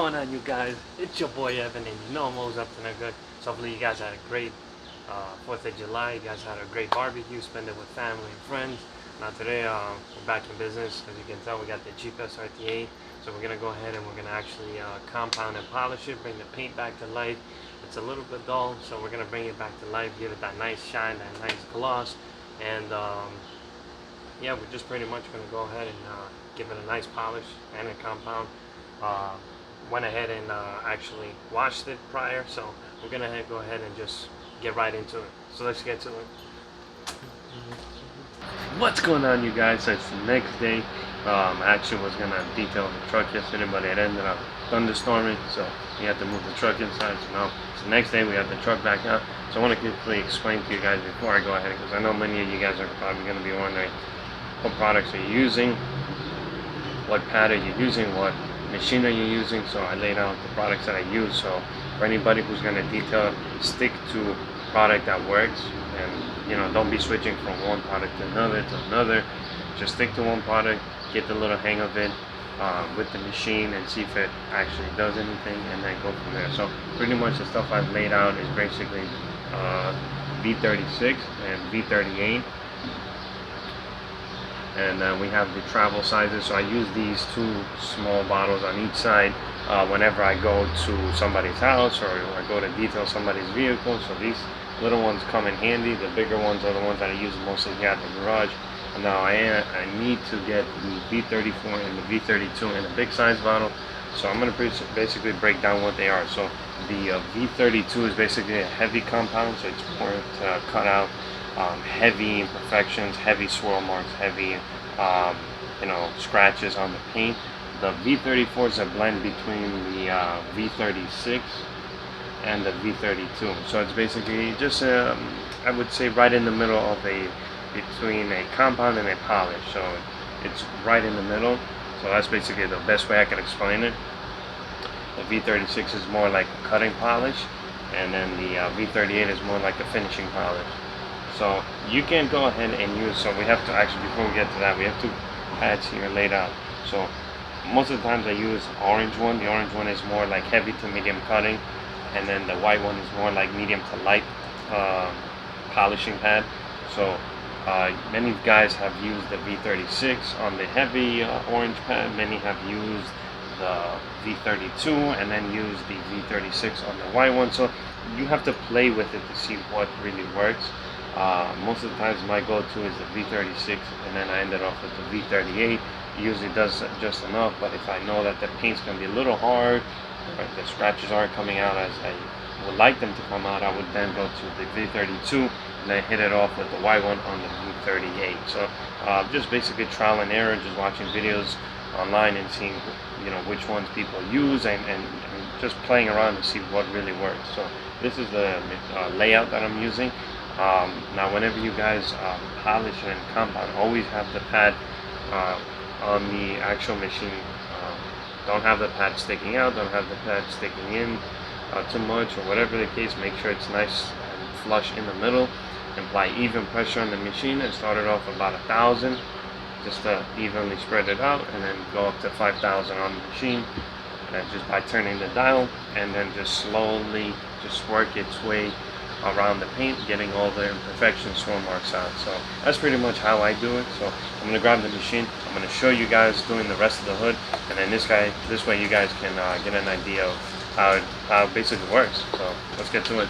going on, you guys? It's your boy Evan, and you know I'm always up to no good. So hopefully you guys had a great 4th of July. You guys had a great barbecue, spend it with family and friends. Now today we're back in business. As you can tell, we got the Jeep SRT8. So we're gonna go ahead and we're gonna actually compound and polish it, bring the paint back to life. It's a little bit dull, so we're gonna bring it back to life, give it that nice shine, that nice gloss, and yeah, we're just pretty much gonna go ahead and give it a nice polish and a compound. Went ahead and actually washed it prior, so we're gonna go ahead and just get right into it. So let's get to it. What's going on, you guys? So it's the next day. I actually was gonna detail the truck yesterday, but it ended up thunderstorming, so we had to move the truck inside. So now it's the next day, we have the truck back out. So I want to quickly explain to you guys before I go ahead, because I know many of you guys are probably going to be wondering what products are you using, what pad are you using, what machine are you using. So I laid out the products that I use. So for anybody who's going to detail, stick to product that works, and don't be switching from one product to another. Just stick to one product, get the little hang of it with the machine, and see if it actually does anything, and then go from there. So pretty much the stuff I've laid out is basically V36 and V38, and then we have the travel sizes. So I use these two small bottles on each side whenever I go to somebody's house or I go to detail somebody's vehicle. So these little ones come in handy. The bigger ones are the ones that I use mostly here at the garage. And now I need to get the V34 and the V32 in a big size bottle. So I'm going to basically break down what they are. So the V32 is basically a heavy compound, so it's more to cut out heavy imperfections, heavy swirl marks, heavy scratches on the paint. The V34 is a blend between the V36 and the V32. So it's basically just I would say right in the middle of between a compound and a polish. So it's right in the middle. So that's basically the best way I can explain it. The V36 is more like a cutting polish, and then the V38 is more like a finishing polish. So you can go ahead and use, so we have to actually, before we get to that, we have two pads here laid out. So most of the times I use orange one. The orange one is more like heavy to medium cutting, and then the white one is more like medium to light polishing pad. So many guys have used the V36 on the heavy orange pad. Many have used the V32 and then used the V36 on the white one. So you have to play with it to see what really works. Most of the times my go-to is the V36, and then I ended off with the V38. It usually does just enough, but if I know that the paint's going to be a little hard, or the scratches aren't coming out as I would like them to come out, I would then go to the V32 and then hit it off with the white one on the V38. So just basically trial and error, just watching videos online and seeing which ones people use, and just playing around to see what really works. So this is the layout that I'm using. Now whenever you guys polish and compound, always have the pad on the actual machine. Don't have the pad sticking out, don't have the pad sticking in too much, or whatever the case. Make sure it's nice and flush in the middle. Apply even pressure on the machine and start it off about 1,000, just to evenly spread it out, and then go up to 5,000 on the machine, and just by turning the dial, and then just slowly just work its way around the paint, getting all the imperfections, swirl marks out. So that's pretty much how I do it. So I'm going to grab the machine, I'm going to show you guys doing the rest of the hood, and then this way you guys can get an idea of how it basically works. So let's get to it.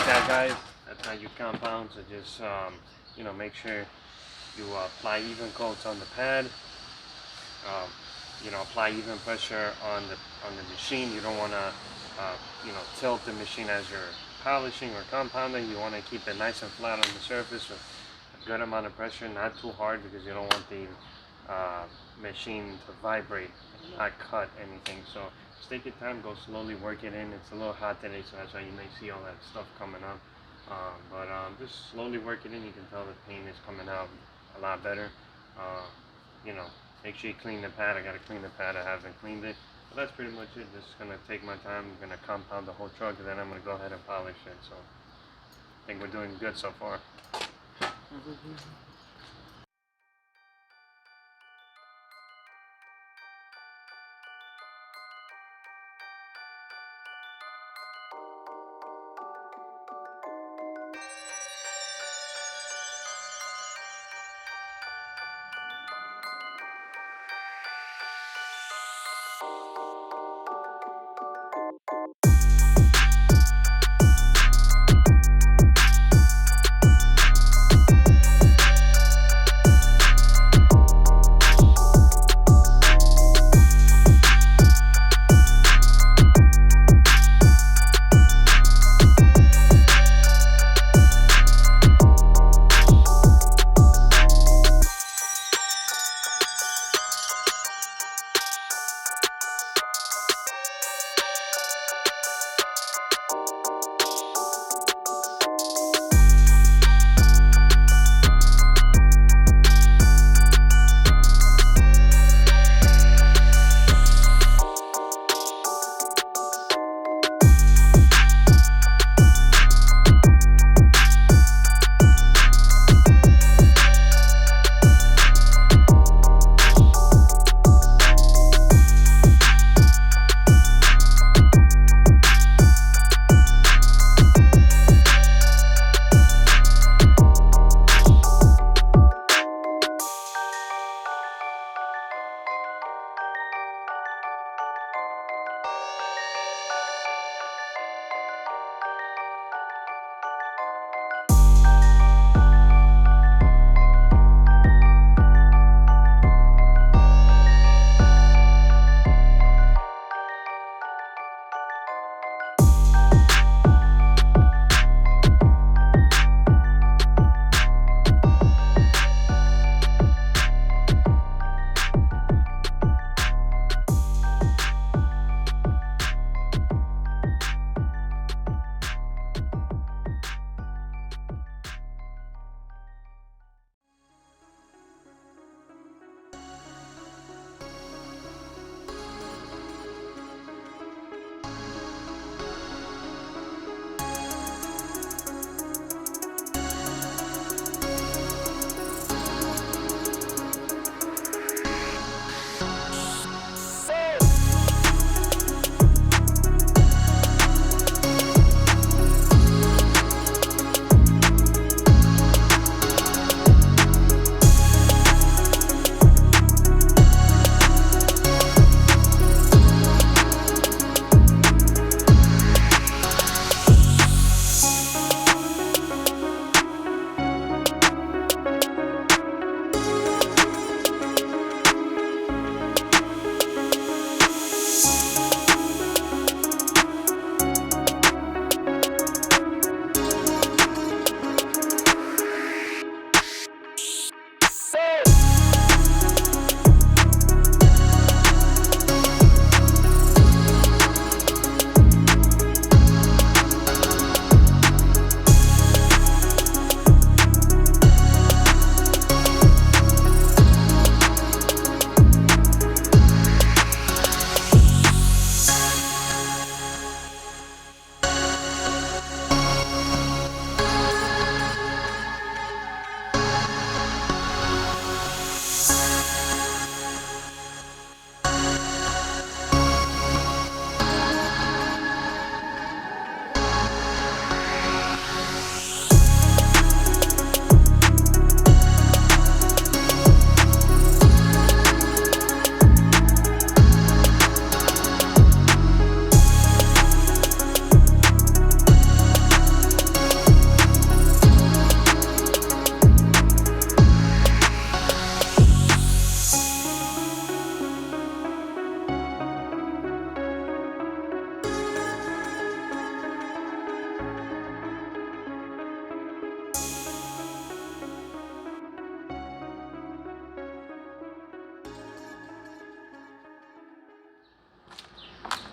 that, guys. That's how you compound. So just you know, make sure you apply even coats on the pad. You know, apply even pressure on the machine. You don't want to you know, tilt the machine as you're polishing or compounding. You want to keep it nice and flat on the surface with a good amount of pressure, not too hard, because you don't want the machine to vibrate and not cut anything. So just take your time, go slowly, work it in. It's a little hot today, so that's why you may see all that stuff coming up. But just slowly work it in. You can tell the paint is coming out a lot better. You know, make sure you clean the pad. I gotta clean the pad. I haven't cleaned it. But that's pretty much it. Just gonna take my time. I'm gonna compound the whole truck, and then I'm gonna go ahead and polish it. So I think we're doing good so far.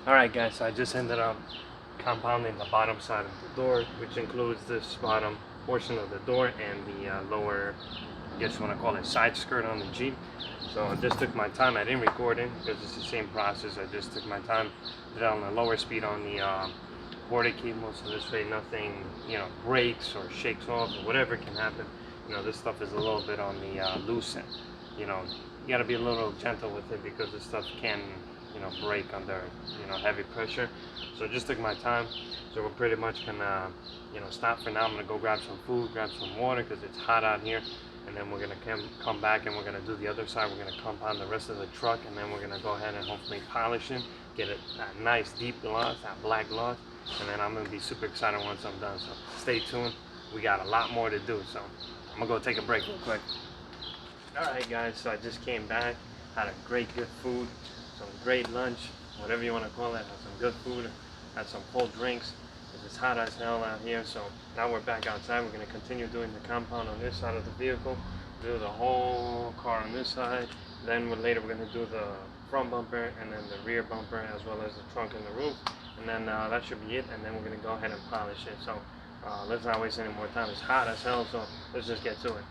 Alright guys, so I just ended up compounding the bottom side of the door, which includes this bottom portion of the door and the lower, I guess you want to call it side skirt on the Jeep. So I just took my time. I didn't record it because it's the same process. I just took my time, did it on the lower speed on the border cable, so this way nothing, breaks or shakes off or whatever can happen. This stuff is a little bit on the loose end. You gotta be a little gentle with it because this stuff can break under heavy pressure. So I just took my time. So we're pretty much gonna stop for now. I'm gonna go grab some food, grab some water because it's hot out here, and then we're gonna come back and we're gonna do the other side. We're gonna compound the rest of the truck, and then we're gonna go ahead and hopefully polish it, get it that nice deep gloss, that black gloss, and then I'm gonna be super excited once I'm done. So stay tuned. We got a lot more to do. So I'm gonna go take a break real quick. Alright guys, so I just came back, had a good food, some great lunch, whatever you want to call it. Had some good food, had some cold drinks. It's hot as hell out here, so now we're back outside. We're going to continue doing the compound on this side of the vehicle, do the whole car on this side, then later we're going to do the front bumper and then the rear bumper as well as the trunk and the roof, and then that should be it, and then we're going to go ahead and polish it. So let's not waste any more time. It's hot as hell, so let's just get to it.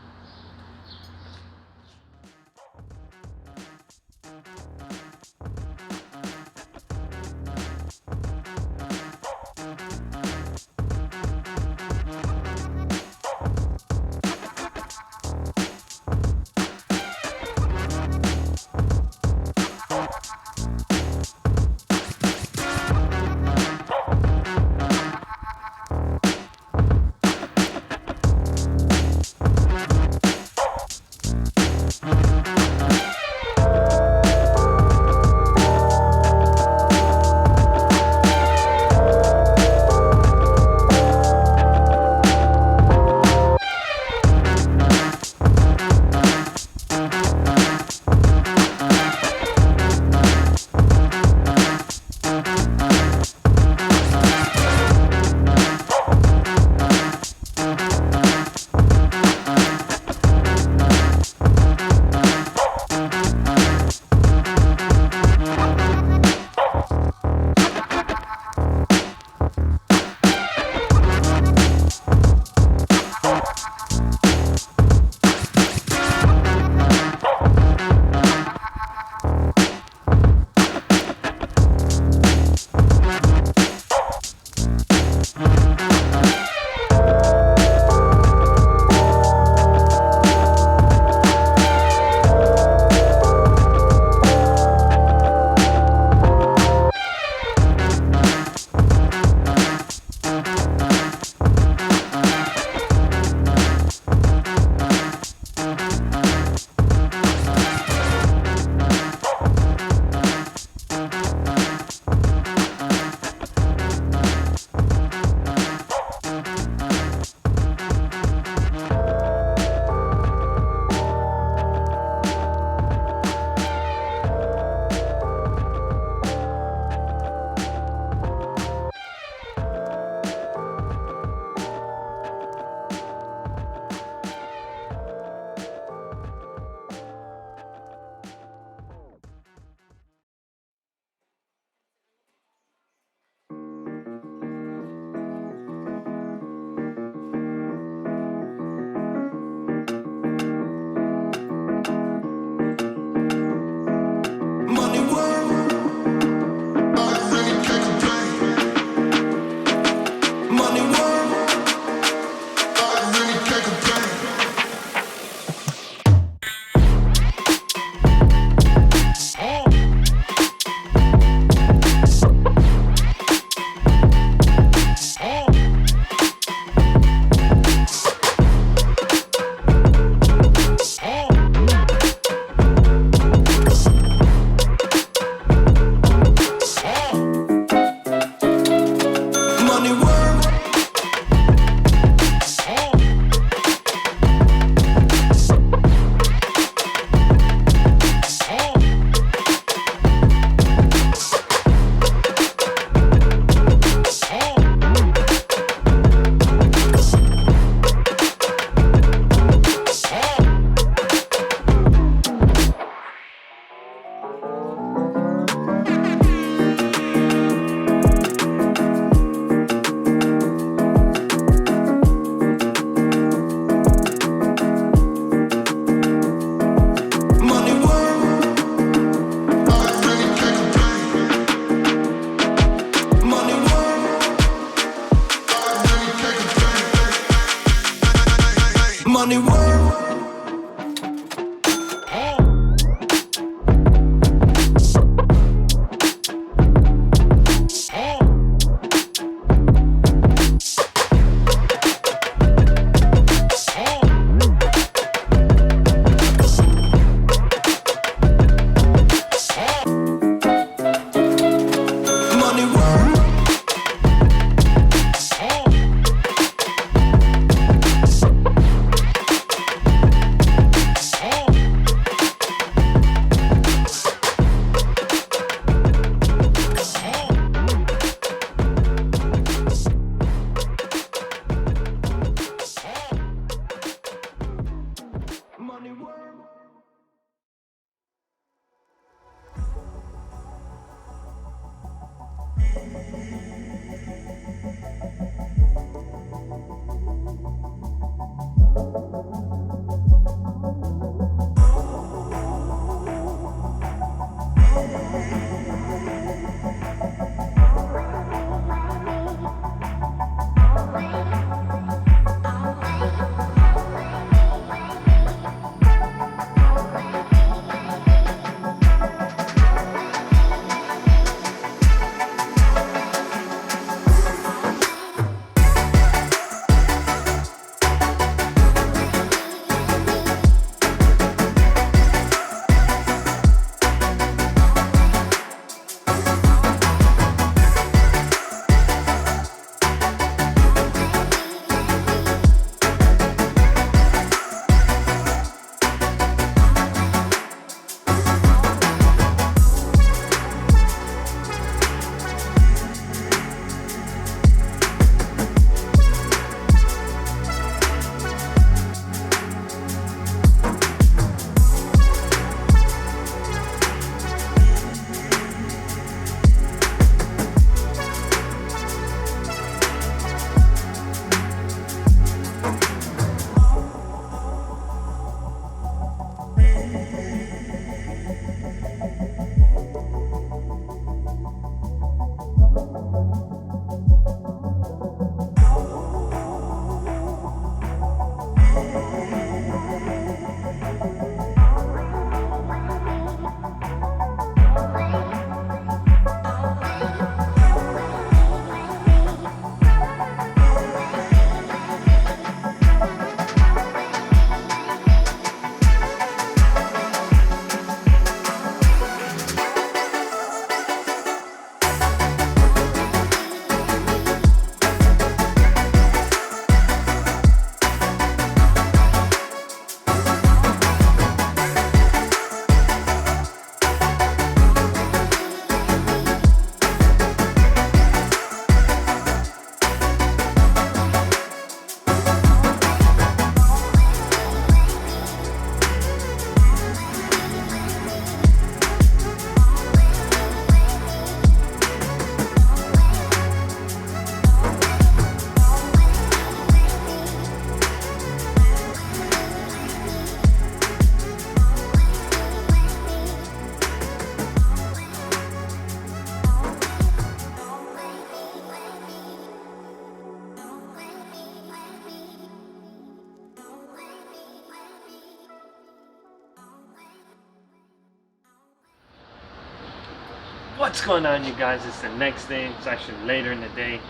What's going on, you guys? It's the next day. It's actually later in the day.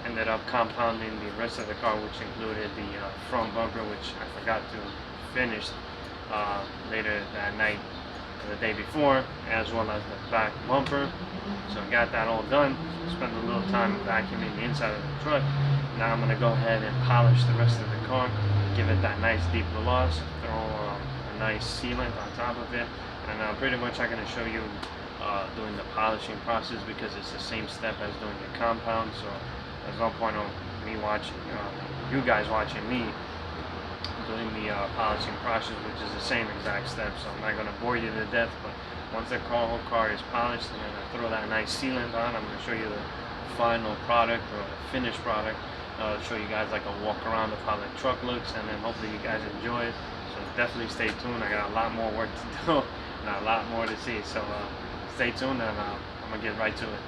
Ended up compounding the rest of the car, which included the front bumper, which I forgot to finish later that night or the day before, as well as the back bumper. So I got that all done. Spent a little time vacuuming the inside of the truck. Now I'm going to go ahead and polish the rest of the car, give it that nice deep gloss, throw a nice sealant on top of it, and pretty much I'm going to show you doing the polishing process, because it's the same step as doing the compound. So there's no point of me watching, you guys watching me doing the polishing process, which is the same exact step. So I'm not going to bore you to death, but once the whole car is polished, I'm going to throw that nice sealant on. I'm going to show you the final product, or the finished product. Show you guys like a walk around of how the truck looks, and then hopefully you guys enjoy it. So definitely stay tuned. I got a lot more work to do and a lot more to see. So stay tuned, and I'm gonna get right to it.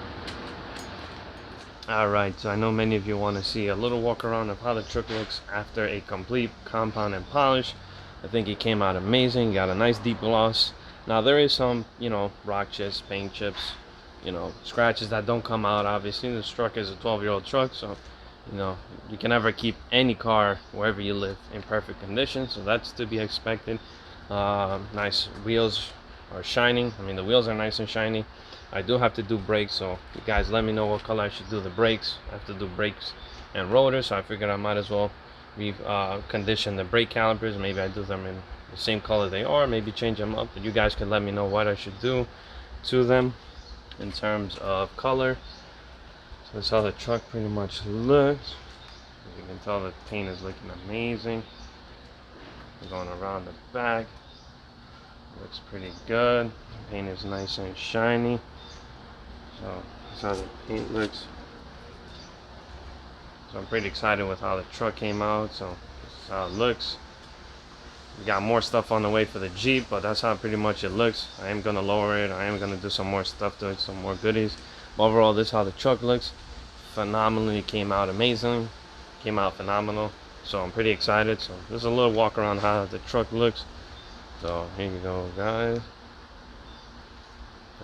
Alright, so I know many of you want to see a little walk around of how the truck looks after a complete compound and polish. I think it came out amazing. Got a nice deep gloss. Now there is some, you know, rock chips, paint chips, you know, scratches that don't come out. Obviously, this truck is a 12-year-old truck, so you know you can never keep any car wherever you live in perfect condition. So that's to be expected. Nice wheels are shining. I mean, the wheels are nice and shiny. I do have to do brakes, so you guys let me know what color I should do the brakes. I have to do brakes and rotors, so I figured I might as well condition the brake calipers. Maybe I do them in the same color they are, maybe change them up, but you guys can let me know what I should do to them in terms of color. So that's how the truck pretty much looks. As you can tell, the paint is looking amazing. Going around the back, looks pretty good. The paint is nice and shiny. So that's how the paint looks. So I'm pretty excited with how the truck came out. So this is how it looks. We got more stuff on the way for the Jeep, but that's how pretty much it looks. I am gonna lower it. I am gonna do some more stuff to it, some more goodies. But overall, this is how the truck looks. Phenomenally, came out amazing. Came out phenomenal. So I'm pretty excited. So this is a little walk around how the truck looks. So here you go, guys.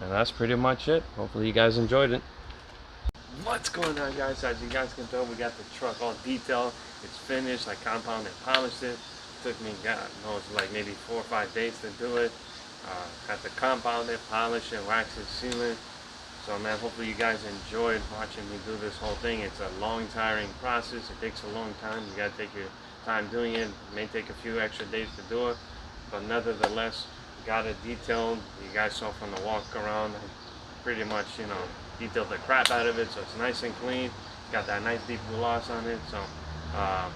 And that's pretty much it. Hopefully you guys enjoyed it. What's going on, guys? As you guys can tell, we got the truck all detailed. It's finished. I compound and polished it. Took me, God knows, like maybe 4 or 5 days to do it. Had to compound it, polish it, wax it, seal it. So man, hopefully you guys enjoyed watching me do this whole thing. It's a long, tiring process. It takes a long time. You gotta take your time doing it. It may take a few extra days to do it, but nevertheless, got it detailed. You guys saw from the walk around, I pretty much, you know, detailed the crap out of it, so it's nice and clean. Got that nice deep gloss on it. So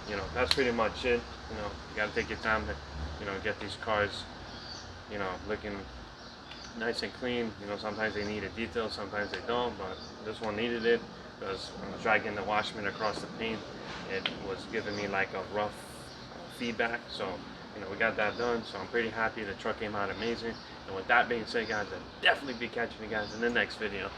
you know, that's pretty much it. You know, you gotta take your time to, you know, get these cars, you know, looking nice and clean. You know, sometimes they need a detail, sometimes they don't, but this one needed it because when I was dragging the washman across the paint, it was giving me like a rough feedback. So you know, we got that done, so I'm pretty happy. The truck came out amazing. And with that being said, guys, I'll definitely be catching you guys in the next video.